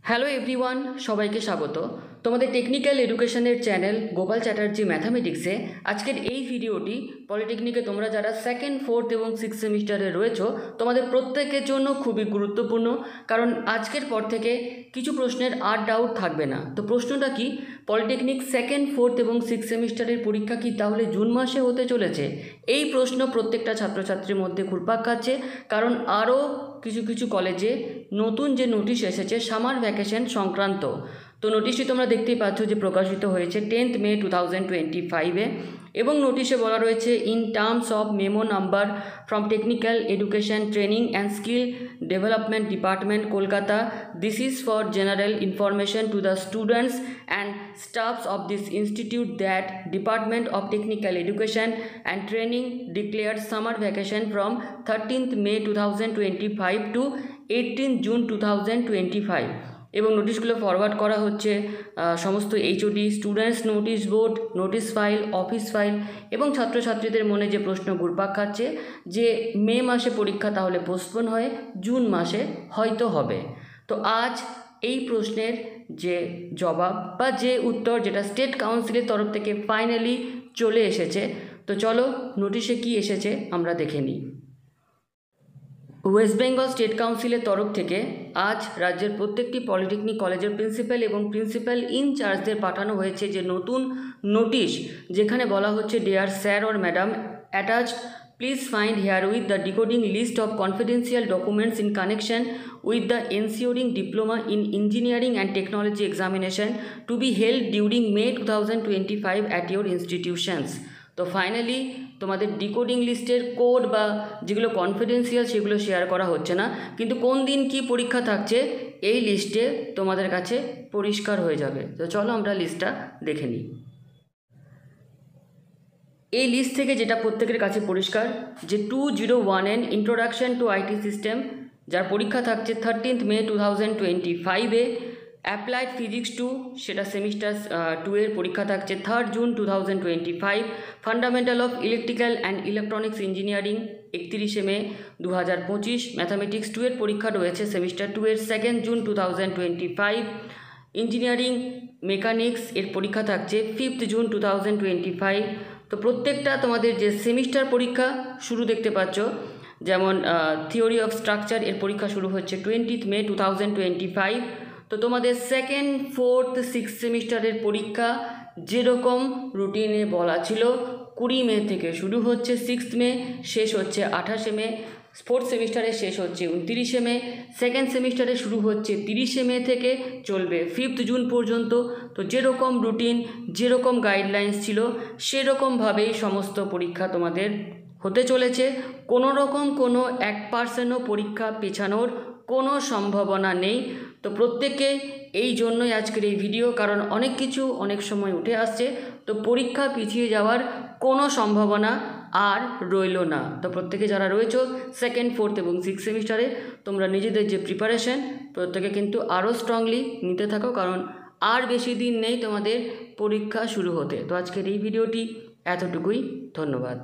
Hello everyone, সবাইকে স্বাগত তোমাদের টেকনিক্যাল এডুকেশনের চ্যানেল গোপাল চ্যাটার্জি ম্যাথামেটিক্সে। আজকের এই ভিডিওটি পলিটেকনিকে তোমরা যারা সেকেন্ড, ফোর্থ এবং সিক্স সেমিস্টারে রয়েছো তোমাদের প্রত্যেকের জন্য খুবই গুরুত্বপূর্ণ, কারণ আজকের পর থেকে কিছু প্রশ্নের আর ডাউট থাকবে না। তো প্রশ্নটা কি, পলিটেকনিক সেকেন্ড, ফোর্থ এবং সিক্স সেমিস্টারের পরীক্ষা কি তাহলে জুন মাসে হতে চলেছে? এই প্রশ্ন প্রত্যেকটা ছাত্রছাত্রীর মধ্যে ঘুরপাক খাচ্ছে, কারণ আরও কিছু কলেজে নতুন যে নোটিশ এসেছে সামার ভ্যাকেশন সংক্রান্ত। তো নোটিশটি তোমরা দেখতেই পাচ্ছ যে প্রকাশিত হয়েছে 10th May 2025-এ, এবং নোটিশে বলা রয়েছে in terms of memo number from technical education training and skill development department Kolkata, this is for general information to the students and stuffs of this institute that department of technical education and training declared summer vacation from 13th May 2025 to 18th June 2025। এবং নোটিশগুলো forward করা হচ্ছে সমস্ত HOD, students notice board, notice file, office file, এবং ছাত্রছাত্রীদের মনে যে প্রশ্ন ঘুরপাক খাচ্ছে যে মে মাসে পরীক্ষা তাহলে পোস্টপোন হয়ে জুন মাসে হয়তো হবে। তো আজ এই প্রশ্নের যে জবাব বা যে উত্তর, যেটা স্টেট কাউন্সিলের তরফ থেকে ফাইনালি চলে এসেছে, তো চলো নোটিশে কি এসেছে আমরা দেখে নিই। ওয়েস্ট বেঙ্গল স্টেট কাউন্সিলের তরফ থেকে আজ রাজ্যের প্রত্যেকটি পলিটেকনিক কলেজের প্রিন্সিপাল এবং প্রিন্সিপাল ইনচার্জদের পাঠানো হয়েছে যে নতুন নোটিশ, যেখানে বলা হচ্ছে dear sir or madam, attached please find herewith the decoding list of confidential documents in connection with the ensuing diploma in engineering and technology examination to be held during May 2025 at your institutions। তো finally তোমাদের decoding লিস্টের code বা যেগুলো confidential সেগুলো share করা হচ্ছে না, কিন্তু কোন দিন কি পরীক্ষা থাকছে এই লিস্টে তোমাদের কাছে পরিষ্কার হয়ে যাবে। তো চলো আমরা লিস্টটা দেখে নিই। এই লিস্ট থেকে যেটা প্রত্যেকের কাছে পরিষ্কার যে 201N introduction to IT system, যার পরীক্ষা থাকছে 13th May 2025-এ। অ্যাপ্লাইড ফিজিক্স 2, সেটা সেমিস্টার 2-এর পরীক্ষা থাকছে 3rd June 2025। Fundamental of electrical and electronics engineering 31 May 2025। Mathematics 2-এর পরীক্ষা রয়েছে সেমিস্টার 2-এর 2nd June 2025। ইঞ্জিনিয়ারিং মেকানিক্স এর পরীক্ষা থাকছে 5th June 2025। তো প্রত্যেকটা তোমাদের যে সেমিস্টার পরীক্ষা শুরু দেখতে পাচ্ছ, যেমন থিওরি অফ স্ট্রাকচার এর পরীক্ষা শুরু হচ্ছে 20th May 2025। তো তোমাদের সেকেন্ড, ফোর্থ, সিক্স সেমিস্টারের পরীক্ষা যেরকম রুটিনে বলা ছিল 20 মে থেকে শুরু হচ্ছে 6th May, শেষ হচ্ছে 28 মে। ফোর্থ সেমিস্টারে শেষ হচ্ছে 29 মে। সেকেন্ড সেমিস্টারে শুরু হচ্ছে 30 মে থেকে চলবে 5th June পর্যন্ত। তো যেরকম রুটিন, যেরকম গাইডলাইন্স ছিল সেরকমভাবেই সমস্ত পরীক্ষা তোমাদের হতে চলেছে। কোনো রকম কোনো 1%ও পরীক্ষা পেছানোর কোনো সম্ভাবনা নেই। তো প্রত্যেকে এই জন্যই আজকের এই ভিডিও, কারণ অনেক কিছু অনেক সময় উঠে আসছে, তো পরীক্ষা পিছিয়ে যাওয়ার কোনো সম্ভাবনা আর রইল না। তো প্রত্যেকে যারা রয়েছে সেকেন্ড, ফোর্থ এবং সিক্স সেমিস্টারে, তোমরা নিজেদের যে প্রিপারেশন প্রত্যেকে কিন্তু আরও স্ট্রংলি নিতে থাকো, কারণ আর বেশি দিন নেই তোমাদের পরীক্ষা শুরু হতে। তো আজকের এই ভিডিওটি এতটুকুই, ধন্যবাদ।